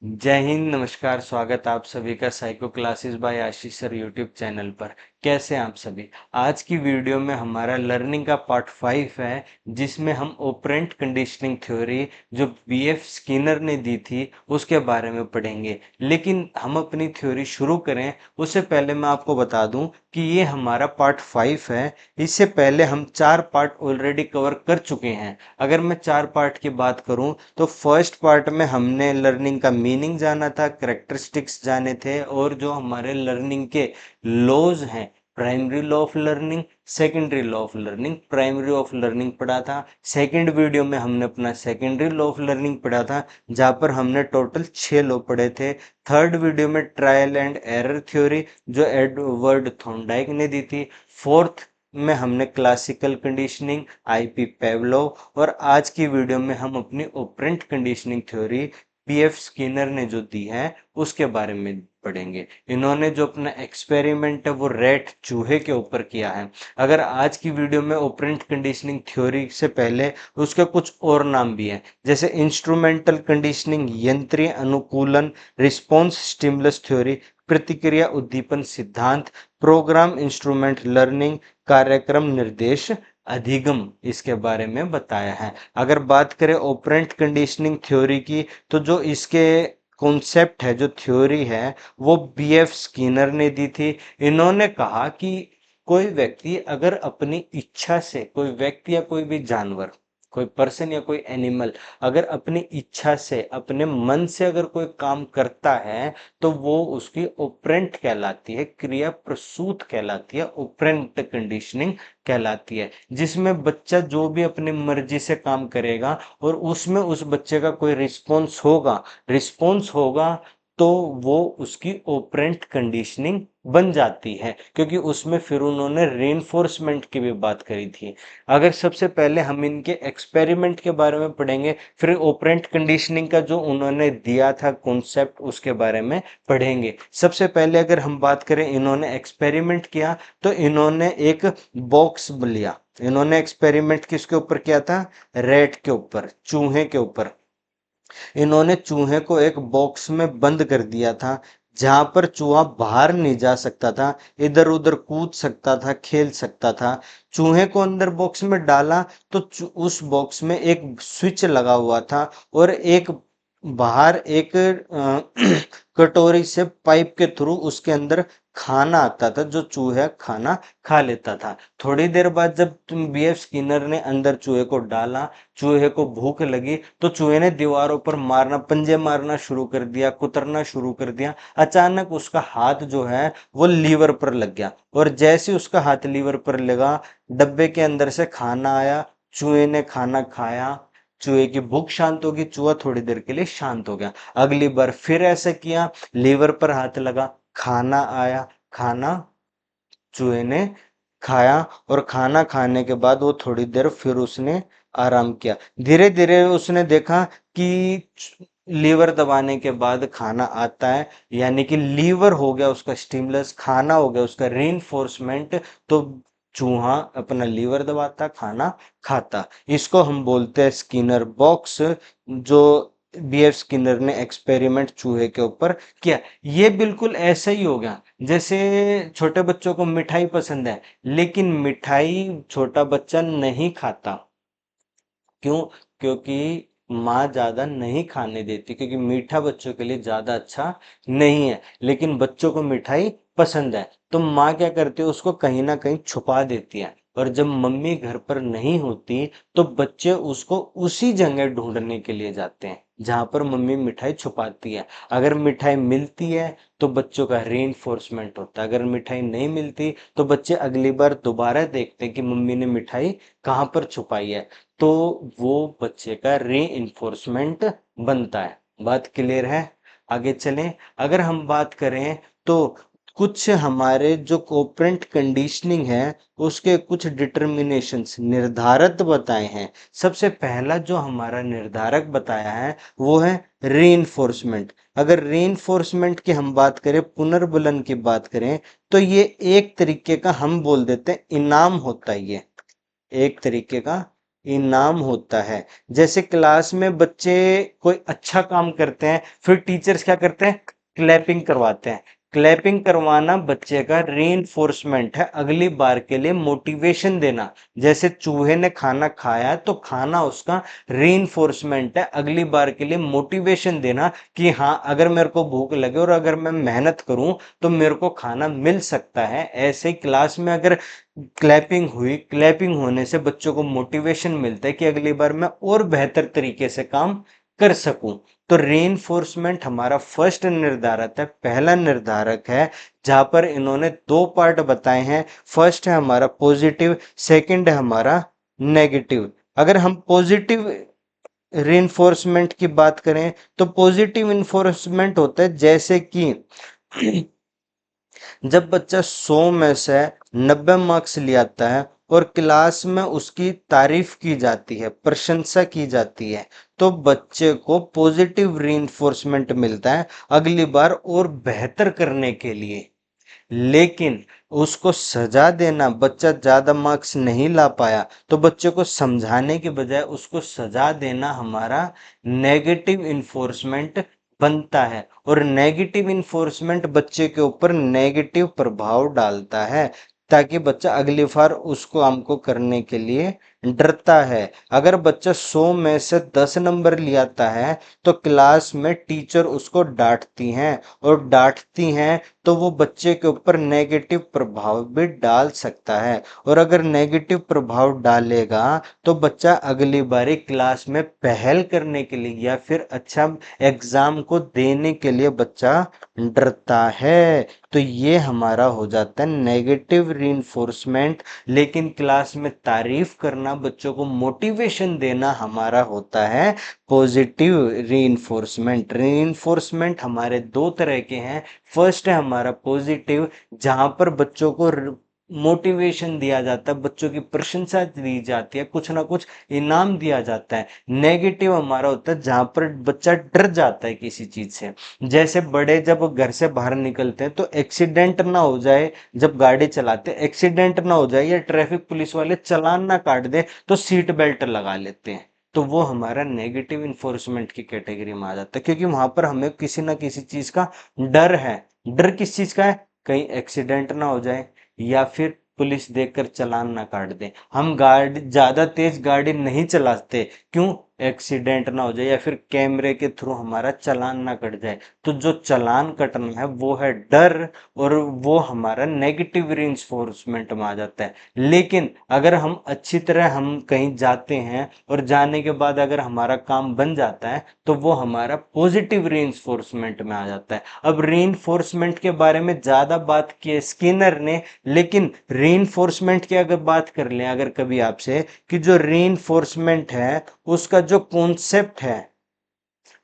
जय हिंद, नमस्कार। स्वागत आप सभी का साइको क्लासेस बाय आशीष सर यूट्यूब चैनल पर। कैसे हैं आप सभी? आज की वीडियो में हमारा लर्निंग का पार्ट 5 है, जिसमें हम ऑपरेंट कंडीशनिंग थ्योरी जो बीएफ स्किनर ने दी थी उसके बारे में पढ़ेंगे। लेकिन हम अपनी थ्योरी शुरू करें उससे पहले मैं आपको बता दूं कि ये हमारा पार्ट 5 है। इससे पहले हम 4 पार्ट ऑलरेडी कवर कर चुके हैं। अगर मैं 4 पार्ट की बात करूं तो फर्स्ट पार्ट में हमने लर्निंग का मीनिंग जाना था, करेक्टरिस्टिक्स जाने थे, और जो हमारे लर्निंग के लॉज हैं, primary law of learning, secondary law of learning, primary of learning पढ़ा था। सेकेंड वीडियो में हमने अपना सेकेंडरी लॉ ऑफ लर्निंग पढ़ा था, जहां पर हमने टोटल 6 लॉ पढ़े थे। थर्ड वीडियो में ट्रायल एंड एरर थ्योरी जो एडवर्ड थॉर्नडाइक ने दी थी। फोर्थ में हमने क्लासिकल कंडीशनिंग, आईपी पेवलोव, और आज की वीडियो में हम अपनी operant conditioning theory PF Skinner ने जो दी है उसके बारे में पढ़ेंगे। इन्होंने जो अपना एक्सपेरिमेंट है वो रेट चूहे के ऊपर किया है। अगर आज की वीडियो में ऑपरेंट कंडीशनिंग थ्योरी से पहले उसके कुछ और नाम भी हैं, जैसे इंस्ट्रूमेंटल कंडीशनिंग, यंत्रीय अनुकूलन, रिस्पॉन्स स्टिमुलस थ्योरी, प्रतिक्रिया उद्दीपन सिद्धांत, प्रोग्राम इंस्ट्रूमेंट लर्निंग, कार्यक्रम निर्देश अधिगम, इसके बारे में बताया है। अगर बात करें ऑपरेंट कंडीशनिंग थ्योरी की, तो जो इसके कॉन्सेप्ट है, जो थ्योरी है, वो बीएफ स्किनर ने दी थी। इन्होंने कहा कि कोई व्यक्ति अगर अपनी इच्छा से, कोई व्यक्ति या कोई भी जानवर, कोई पर्सन या कोई एनिमल अगर अपनी इच्छा से, अपने मन से अगर कोई काम करता है तो वो उसकी ऑपरेंट कहलाती है, क्रिया प्रसूत कहलाती है, ऑपरेंट कंडीशनिंग कहलाती है, जिसमें बच्चा जो भी अपनी मर्जी से काम करेगा और उसमें उस बच्चे का कोई रिस्पॉन्स होगा तो वो उसकी ऑपरेंट कंडीशनिंग बन जाती है, क्योंकि उसमें फिर उन्होंने रेनफोर्समेंट की भी बात करी थी। अगर सबसे पहले हम इनके एक्सपेरिमेंट के बारे में पढ़ेंगे, फिर ऑपरेंट कंडीशनिंग का जो उन्होंने दिया था कॉन्सेप्ट उसके बारे में पढ़ेंगे। सबसे पहले अगर हम बात करें, इन्होंने एक्सपेरिमेंट किया तो इन्होंने एक बॉक्स लिया। इन्होंने एक्सपेरिमेंट किसके ऊपर किया था? रेट के ऊपर, चूहे के ऊपर। इन्होंने चूहे को एक बॉक्स में बंद कर दिया था, जहां पर चूहा बाहर नहीं जा सकता था, इधर उधर कूद सकता था, खेल सकता था। चूहे को अंदर बॉक्स में डाला तो उस बॉक्स में एक स्विच लगा हुआ था, और एक बाहर एक कटोरी से पाइप के थ्रू उसके अंदर खाना आता था, जो चूहा खाना खा लेता था। थोड़ी देर बाद जब तुम बीएफ स्किनर ने अंदर चूहे को डाला, चूहे को भूख लगी तो चूहे ने दीवारों पर मारना, पंजे मारना शुरू कर दिया, कुतरना शुरू कर दिया। अचानक उसका हाथ जो है वो लीवर पर लग गया, और जैसे उसका हाथ लीवर पर लगा, डब्बे के अंदर से खाना आया, चूहे ने खाना खाया, चूहे की भूख शांत होगी, चूहा थोड़ी देर के लिए शांत हो गया। अगली बार फिर ऐसे किया, लीवर पर हाथ लगा, खाना आया, खाना चूहे ने खाया, और खाना खाने के बाद वो थोड़ी देर फिर उसने आराम किया। धीरे धीरे उसने देखा कि लीवर दबाने के बाद खाना आता है, यानी कि लीवर हो गया उसका स्टिमुलस, खाना हो गया उसका रीइंफोर्समेंट। तो चूहा अपना लीवर दबाता, खाना खाता। इसको हम बोलते हैं स्किनर बॉक्स, जो बीएफ स्किनर ने एक्सपेरिमेंट चूहे के ऊपर किया। ये बिल्कुल ऐसा ही हो गया जैसे छोटे बच्चों को मिठाई पसंद है, लेकिन मिठाई छोटा बच्चा नहीं खाता। क्यों? क्योंकि माँ ज्यादा नहीं खाने देती, क्योंकि मीठा बच्चों के लिए ज्यादा अच्छा नहीं है। लेकिन बच्चों को मिठाई पसंद है, तो माँ क्या करती है, उसको कहीं ना कहीं छुपा देती है। और जब मम्मी घर पर नहीं होती तो बच्चे उसको उसी जगह ढूंढने के लिए जाते हैं जहां पर मम्मी मिठाई छुपाती है। अगर मिठाई मिलती है तो बच्चों का रीइंफोर्समेंट होता है, अगर मिठाई नहीं मिलती तो बच्चे अगली बार दोबारा देखते हैं कि मम्मी ने मिठाई कहाँ पर छुपाई है, तो वो बच्चे का री इन्फोर्समेंट बनता है। बात क्लियर है? आगे चलें। अगर हम बात करें तो कुछ हमारे जो कोऑपरेंट कंडीशनिंग है उसके कुछ डिटर्मिनेशंस, निर्धारक बताए हैं। सबसे पहला जो हमारा निर्धारक बताया है वो है रीइंफोर्समेंट। अगर रीइंफोर्समेंट की हम बात करें, पुनर्बलन की बात करें, तो ये एक तरीके का हम बोल देते हैं इनाम होता है। ये एक तरीके का इनाम होता है। जैसे क्लास में बच्चे कोई अच्छा काम करते हैं, फिर टीचर्स क्या करते हैं, क्लैपिंग करवाते हैं। क्लैपिंग करवाना बच्चे का रीइंफोर्समेंट है, अगली बार के लिए मोटिवेशन देना। जैसे चूहे ने खाना खाया तो खाना उसका रीइंफोर्समेंट है, अगली बार के लिए मोटिवेशन देना कि हाँ, अगर मेरे को भूख लगे और अगर मैं मेहनत करूं तो मेरे को खाना मिल सकता है। ऐसे ही क्लास में अगर क्लैपिंग हुई, क्लैपिंग होने से बच्चों को मोटिवेशन मिलता है कि अगली बार मैं और बेहतर तरीके से काम कर सकूं। तो रेनफोर्समेंट हमारा फर्स्ट निर्धारक है, पहला निर्धारक है, जहां पर इन्होंने दो पार्ट बताए हैं। फर्स्ट है हमारा पॉजिटिव, सेकंड है हमारा नेगेटिव। अगर हम पॉजिटिव रेनफोर्समेंट की बात करें तो पॉजिटिव इन्फोर्समेंट होता है जैसे कि जब बच्चा 100 में से 90 मार्क्स ले आता है और क्लास में उसकी तारीफ की जाती है, प्रशंसा की जाती है, तो बच्चे को पॉजिटिव रीइंफोर्समेंट मिलता है अगली बार और बेहतर करने के लिए। लेकिन उसको सजा देना, बच्चा ज्यादा मार्क्स नहीं ला पाया तो बच्चे को समझाने के बजाय उसको सजा देना हमारा नेगेटिव इन्फोर्समेंट बनता है। और नेगेटिव इन्फोर्समेंट बच्चे के ऊपर नेगेटिव प्रभाव डालता है, ताकि बच्चा अगली बार उसको हमको करने के लिए डरता है। अगर बच्चा 100 में से 10 नंबर ले आता है तो क्लास में टीचर उसको डांटती हैं, और डांटती हैं तो वो बच्चे के ऊपर नेगेटिव प्रभाव भी डाल सकता है। और अगर नेगेटिव प्रभाव डालेगा तो बच्चा अगली बारी क्लास में पहल करने के लिए या फिर अच्छा एग्जाम को देने के लिए बच्चा डरता है। तो ये हमारा हो जाता है नेगेटिव रीइंफोर्समेंट। लेकिन क्लास में तारीफ करना, बच्चों को मोटिवेशन देना हमारा होता है पॉजिटिव रीइंफोर्समेंट। रीइंफोर्समेंट हमारे दो तरह के हैं। फर्स्ट है हमारा पॉजिटिव, जहां पर बच्चों को मोटिवेशन दिया जाता है, बच्चों की प्रशंसा दी जाती है, कुछ ना कुछ इनाम दिया जाता है। नेगेटिव हमारा होता है जहां पर बच्चा डर जाता है किसी चीज से। जैसे बड़े जब घर से बाहर निकलते हैं तो एक्सीडेंट ना हो जाए, जब गाड़ी चलाते एक्सीडेंट ना हो जाए या ट्रैफिक पुलिस वाले चालान ना काट दे तो सीट बेल्ट लगा लेते हैं। तो वो हमारा नेगेटिव इन्फोर्समेंट की कैटेगरी में आ जाता है, क्योंकि वहां पर हमें किसी ना किसी चीज का डर है। डर किस चीज का है, कहीं एक्सीडेंट ना हो जाए या फिर पुलिस देखकर चालान ना काट दे। हम गाड़ी ज्यादा तेज गाड़ी नहीं चलाते, क्यों, एक्सीडेंट ना हो जाए या फिर कैमरे के थ्रू हमारा चालान ना कट जाए। तो जो चालान कटना है वो है डर, और वो हमारा नेगेटिव रीइंफोर्समेंट में आ जाता है। लेकिन अगर हम अच्छी तरह हम कहीं जाते हैं और जाने के बाद अगर हमारा काम बन जाता है तो वो हमारा पॉजिटिव रीइंफोर्समेंट में आ जाता है। अब रीइंफोर्समेंट के बारे में ज्यादा बात की है स्किनर ने, लेकिन रीइंफोर्समेंट की अगर बात कर लें अगर कभी आपसे, कि जो रीइंफोर्समेंट है उसका जो कॉन्सेप्ट है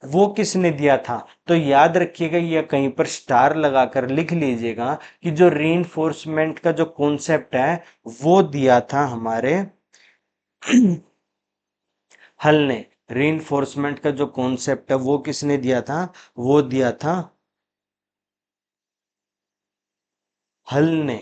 वो किसने दिया था, तो याद रखिएगा या कहीं पर स्टार लगाकर लिख लीजिएगा कि जो रीइंफोर्समेंट का जो कॉन्सेप्ट है वो दिया था हमारे हल ने। रीइंफोर्समेंट का जो कॉन्सेप्ट है वो किसने दिया था, वो दिया था हल ने।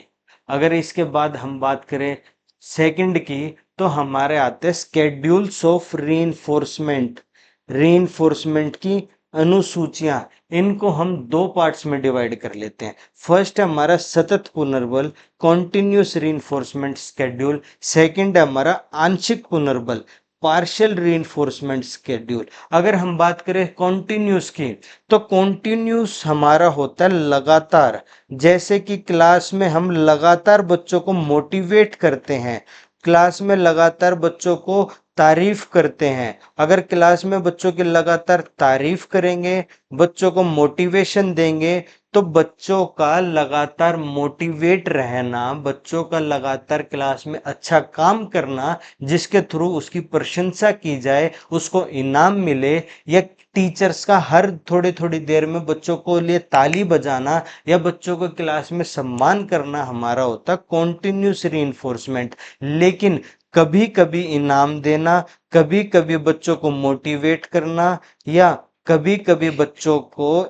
अगर इसके बाद हम बात करें सेकंड की, तो हमारे आते हैं स्केड्यूल्स ऑफ रीइंफोर्समेंट। रीइंफोर्समेंट की अनुसूचियां, इनको हम दो पार्ट्स में डिवाइड कर लेते हैं। फर्स्ट है हमारा सतत पुनर्बल, कॉन्टिन्यूस रीइंफोर्समेंट स्केड्यूल। सेकंड है हमारा आंशिक पुनर्बल, पार्शियल रीइंफोर्समेंट स्केड्यूल। अगर हम बात करें कॉन्टिन्यूस की, तो कॉन्टिन्यूस हमारा होता है लगातार। जैसे कि क्लास में हम लगातार बच्चों को मोटिवेट करते हैं, क्लास में लगातार बच्चों को तारीफ करते हैं। अगर क्लास में बच्चों की लगातार तारीफ करेंगे, बच्चों को मोटिवेशन देंगे, तो बच्चों का लगातार मोटिवेट रहना, बच्चों का लगातार क्लास में अच्छा काम करना, जिसके थ्रू उसकी प्रशंसा की जाए, उसको इनाम मिले, या टीचर्स का हर थोड़ी थोड़ी देर में बच्चों को लिए ताली बजाना या बच्चों को क्लास में सम्मान करना हमारा होता कॉन्टिन्यूस रीइंफोर्समेंट। लेकिन कभी कभी इनाम देना, कभी कभी बच्चों को मोटिवेट करना, या कभी कभी बच्चों को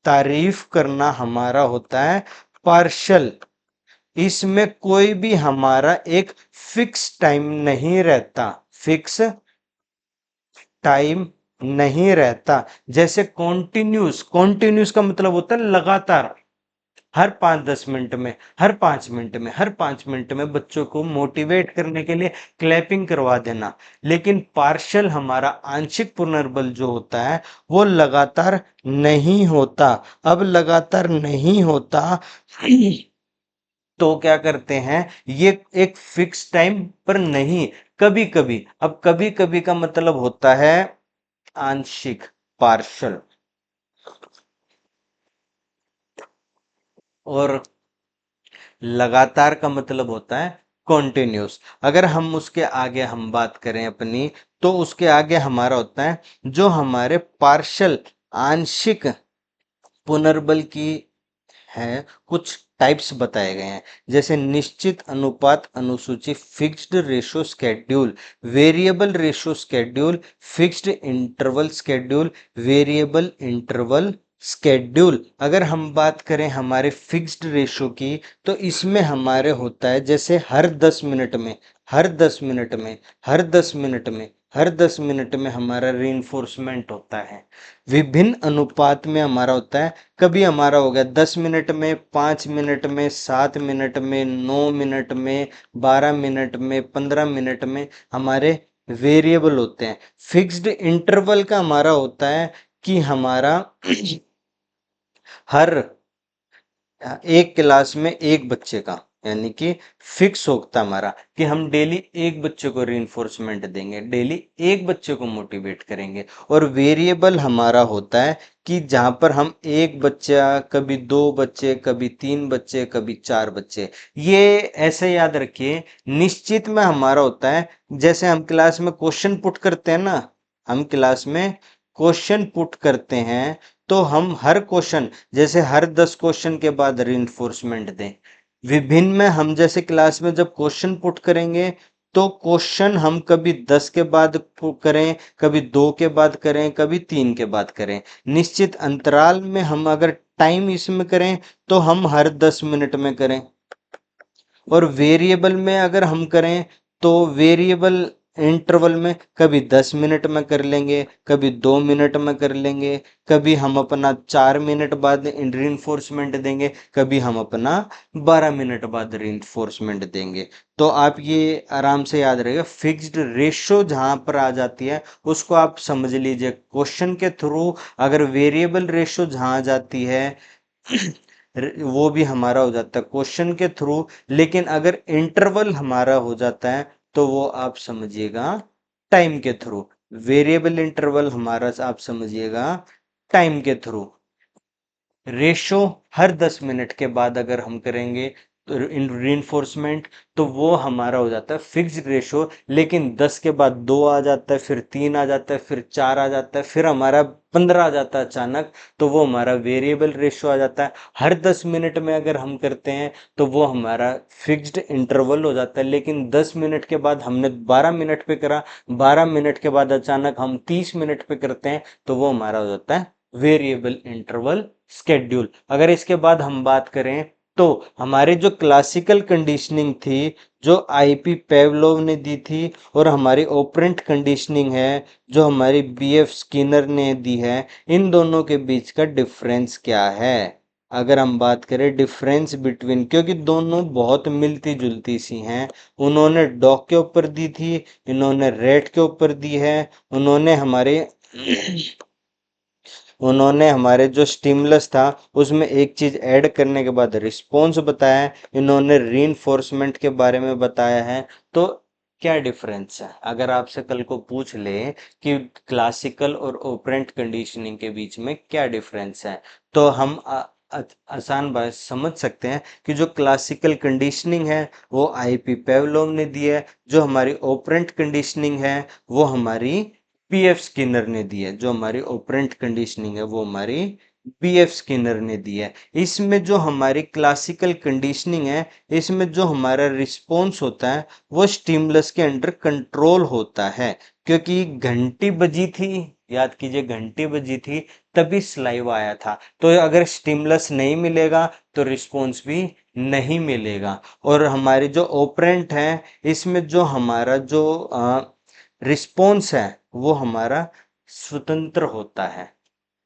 तारीफ करना हमारा होता है पार्शल इसमें कोई भी हमारा एक फिक्स टाइम नहीं रहता, फिक्स टाइम नहीं रहता। जैसे कॉन्टिन्यूस, कॉन्टिन्यूस का मतलब होता है लगातार, हर 5-10 मिनट में, हर 5 मिनट में, हर 5 मिनट में बच्चों को मोटिवेट करने के लिए क्लैपिंग करवा देना। लेकिन पार्शल हमारा आंशिक पुनर्बल जो होता है वो लगातार नहीं होता। अब लगातार नहीं होता तो क्या करते हैं, ये एक फिक्स टाइम पर नहीं, कभी कभी, अब कभी कभी का मतलब होता है आंशिक, पार्शल, और लगातार का मतलब होता है कॉन्टिन्यूस। अगर हम उसके आगे हम बात करें अपनी, तो उसके आगे हमारा होता है जो हमारे पार्शल, आंशिक पुनर्बल की है, कुछ टाइप्स बताए गए हैं। जैसे निश्चित अनुपात अनुसूची, fixed ratio schedule, variable ratio schedule, fixed interval schedule, variable interval schedule. अगर हम बात करें हमारे फिक्स्ड रेशो की, तो इसमें हमारे होता है जैसे हर 10 मिनट में, हर 10 मिनट में, हर 10 मिनट में, हर 10 मिनट में हमारा रीइंफोर्समेंट होता है। विभिन्न अनुपात में हमारा होता है, कभी हमारा हो गया 10 मिनट में, 5 मिनट में, 7 मिनट में, 9 मिनट में, 12 मिनट में, 15 मिनट में, हमारे वेरिएबल होते हैं। फिक्स्ड इंटरवल का हमारा होता है कि हमारा हर एक क्लास में एक बच्चे का, यानी कि फिक्स होता हमारा कि हम डेली एक बच्चे को रीइंफोर्समेंट देंगे, डेली एक बच्चे को मोटिवेट करेंगे। और वेरिएबल हमारा होता है कि जहां पर हम एक बच्चा, कभी 2 बच्चे, कभी 3 बच्चे, कभी 4 बच्चे, ये ऐसे याद रखिए। निश्चित में हमारा होता है जैसे हम क्लास में क्वेश्चन पुट करते हैं ना, हम क्लास में क्वेश्चन पुट करते हैं, तो हम हर क्वेश्चन, जैसे हर 10 क्वेश्चन के बाद रीइंफोर्समेंट दें। विभिन्न में हम जैसे क्लास में जब क्वेश्चन पुट करेंगे, तो क्वेश्चन हम कभी 10 के बाद करें, कभी 2 के बाद करें, कभी 3 के बाद करें। निश्चित अंतराल में हम अगर टाइम इसमें करें, तो हम हर 10 मिनट में करें। और वेरिएबल में अगर हम करें, तो वेरिएबल इंटरवल में कभी 10 मिनट में कर लेंगे, कभी 2 मिनट में कर लेंगे, कभी हम अपना 4 मिनट बाद रीइंफोर्समेंट देंगे, कभी हम अपना 12 मिनट बाद रीइंफोर्समेंट देंगे। तो आप ये आराम से याद रखिएगा, फिक्स्ड रेशो जहां पर आ जाती है उसको आप समझ लीजिए क्वेश्चन के थ्रू। अगर वेरिएबल रेशो जहां आ जाती है वो भी हमारा हो जाता है क्वेश्चन के थ्रू। लेकिन अगर इंटरवल हमारा हो जाता है, तो वो आप समझिएगा टाइम के थ्रू। वेरिएबल इंटरवल हमारा आप समझिएगा टाइम के थ्रू। रेशो हर 10 मिनट के बाद अगर हम करेंगे तो इन रीइंफोर्समेंट, तो वो हमारा हो जाता है फिक्स्ड रेशो। लेकिन 10 के बाद 2 आ जाता है, फिर 3 आ जाता है, फिर 4 आ जाता है, फिर हमारा 15 आ जाता है अचानक, तो वो हमारा वेरिएबल रेशो आ जाता है। हर 10 मिनट में अगर हम करते हैं, तो वो हमारा फिक्स्ड इंटरवल हो जाता है। लेकिन 10 मिनट के बाद हमने 12 मिनट पे करा, 12 मिनट के बाद अचानक हम 30 मिनट पे करते हैं, तो वो हमारा हो जाता है वेरिएबल इंटरवल स्केड्यूल। अगर इसके बाद हम बात करें, तो हमारे जो क्लासिकल कंडीशनिंग थी, जो आईपी पेवलोव ने दी थी, और हमारी ऑपरेंट कंडीशनिंग है जो हमारी बीएफ स्किनर ने दी है, इन दोनों के बीच का डिफरेंस क्या है? अगर हम बात करें डिफरेंस बिटवीन, क्योंकि दोनों बहुत मिलती जुलती सी हैं। उन्होंने डॉग के ऊपर दी थी, इन्होंने रेट के ऊपर दी है। उन्होंने हमारे उन्होंने हमारे जो स्टिमुलस था उसमें एक चीज ऐड करने के बाद रिस्पॉन्स बताया है, इन्होंने रीइंफोर्समेंट के बारे में बताया है। तो क्या डिफरेंस है? अगर आपसे कल को पूछ ले कि क्लासिकल और ओपरेंट कंडीशनिंग के बीच में क्या डिफरेंस है, तो हम आसान बात समझ सकते हैं कि जो क्लासिकल कंडीशनिंग है वो आईपी पेवलोव ने दी है, जो हमारी ओपरेंट कंडीशनिंग है वो हमारी बीएफ स्किनर ने दी है। जो हमारी ऑपरेंट कंडीशनिंग है वो हमारी बीएफ स्किनर ने दी है। इसमें जो हमारी क्लासिकल कंडीशनिंग है, इसमें जो हमारा रिस्पॉन्स होता है वो स्टिमुलस के अंडर कंट्रोल होता है। क्योंकि घंटी बजी थी, याद कीजिए घंटी बजी थी तभी स्लाइव आया था। तो अगर स्टिमुलस नहीं मिलेगा तो रिस्पॉन्स भी नहीं मिलेगा। और हमारी जो ऑपरेंट है इसमें जो हमारा जो रिस्पॉन्स है वो हमारा स्वतंत्र होता है।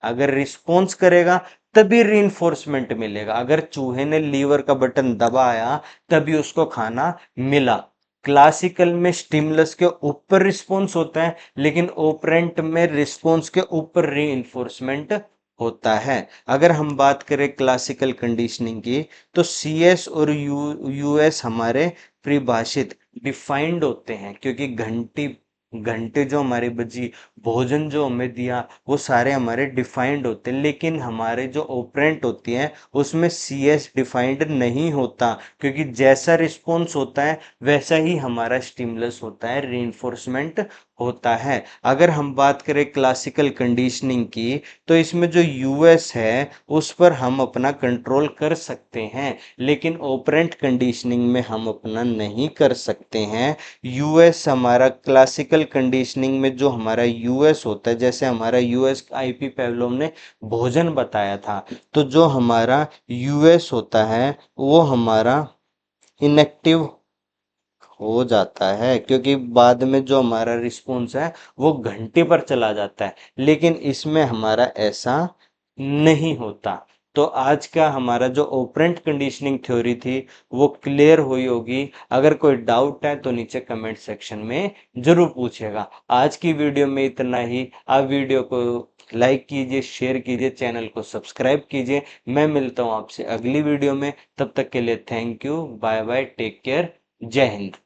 अगर रिस्पॉन्स करेगा तभी रीइंफोर्समेंट मिलेगा। अगर चूहे ने लीवर का बटन दबाया तभी उसको खाना मिला। क्लासिकल में स्टिमुलस के ऊपर रिस्पॉन्स होता है, लेकिन ऑपरेंट में रिस्पॉन्स के ऊपर रीइंफोर्समेंट होता है। अगर हम बात करें क्लासिकल कंडीशनिंग की, तो सीएस और यूएस हमारे परिभाषित डिफाइंड होते हैं, क्योंकि घंटी घंटे जो हमारी बजी, भोजन जो हमें दिया, वो सारे हमारे डिफाइंड होते हैं। लेकिन हमारे जो ऑपरेंट होती हैं उसमें सीएस डिफाइंड नहीं होता, क्योंकि जैसा रिस्पॉन्स होता है वैसा ही हमारा स्टिमुलस होता है, रीइंफोर्समेंट होता है। अगर हम बात करें क्लासिकल कंडीशनिंग की, तो इसमें जो यूएस है उस पर हम अपना कंट्रोल कर सकते हैं, लेकिन ऑपरेंट कंडीशनिंग में हम अपना नहीं कर सकते हैं। यूएस हमारा क्लासिकल कंडीशनिंग में जो हमारा यूएस होता है, जैसे हमारा यूएस आईपी पेवलोव ने भोजन बताया था, तो जो हमारा यूएस होता है वो हमारा इनएक्टिव हो जाता है, क्योंकि बाद में जो हमारा रिस्पॉन्स है वो घंटे पर चला जाता है। लेकिन इसमें हमारा ऐसा नहीं होता। तो आज का हमारा जो ऑपरेंट कंडीशनिंग थ्योरी थी वो क्लियर हुई होगी। अगर कोई डाउट है तो नीचे कमेंट सेक्शन में जरूर पूछेगा। आज की वीडियो में इतना ही। आप वीडियो को लाइक कीजिए, शेयर कीजिए, चैनल को सब्सक्राइब कीजिए। मैं मिलता हूँ आपसे अगली वीडियो में। तब तक के लिए thank you, bye bye, take care, जय हिंद।